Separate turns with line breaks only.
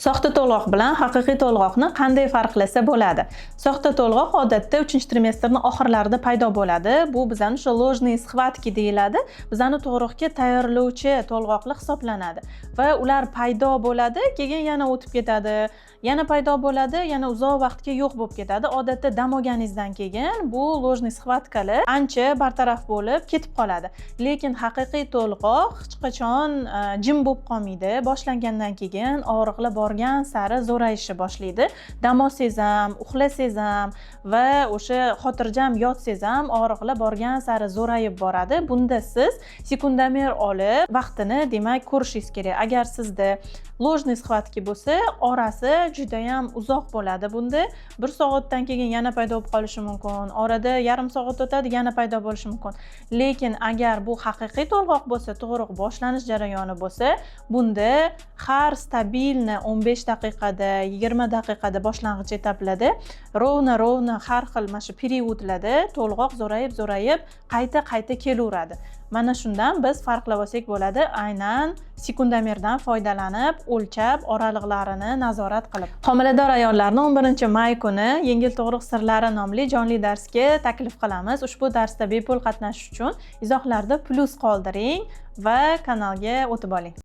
Soxta to'lg'oq bilan haqiqiy to'lg'oqni qanday farqlasa bo'ladi? Soxta to'lg'oq odatda 3-trimestrning oxirlarida paydo bo'ladi. Bu bizani o'sha ложные схватки deyiladi. Bizani tug'ruqga tayyorlovchi to'lg'oqlar hisoblanadi va ular paydo bo'ladi, keyin yana o'tib ketadi. Yana paydo bo'ladi, yana uzoq vaqtga yo'q bo'lib ketadi. Odatda dam olganingizdan keyin bu ложные схваткаlar ancha bartaraf bo'lib ketib qoladi. Lekin haqiqiy to'lg'oq hech qachon jim bo'lib qolmaydi. Boshlangandan keyin og'riqlar borgan sari zo'rayishni boshlaydi. Dam olsangiz ham, uxlasangiz ham va o'sha xotirjam yotsangiz ham og'riqlar borgan sari zo'rayib boradi. Bunda siz sekundomer olib vaqtini, demak, ko'rishingiz kerak. Agar sizda ложные схватки bo'lsa, orasi juda ham uzoq bo'ladi. Bunda 1 soatdan keyin yana paydo bo'lib qolishi mumkin. Orada yarim soat o'tadi, yana paydo bo'lishi mumkin. Lekin agar bu haqiqiy to'lg'oq bo'lsa, tug'ruq boshlanish jarayoni bo'lsa, bunda har stabilni 15 daqiqada, 20 daqiqada boshlang'ich etaplarda rovna har xil mana shu periodlarda to'lg'oq zo'rayib qayta kelaveradi. Mana shundan biz farqlab olsak bo'ladi, aynan sekundomerdan foydalanib, o'lchab, oraliqlarini nazorat qilib. Homilador ayollarni 11-may kuni Yengil tug'ruq sirlari nomli jonli darsga taklif qilamiz. Ushbu darsda bepul qatnashish uchun izohlarda plus qoldiring va kanalga o'tib oling.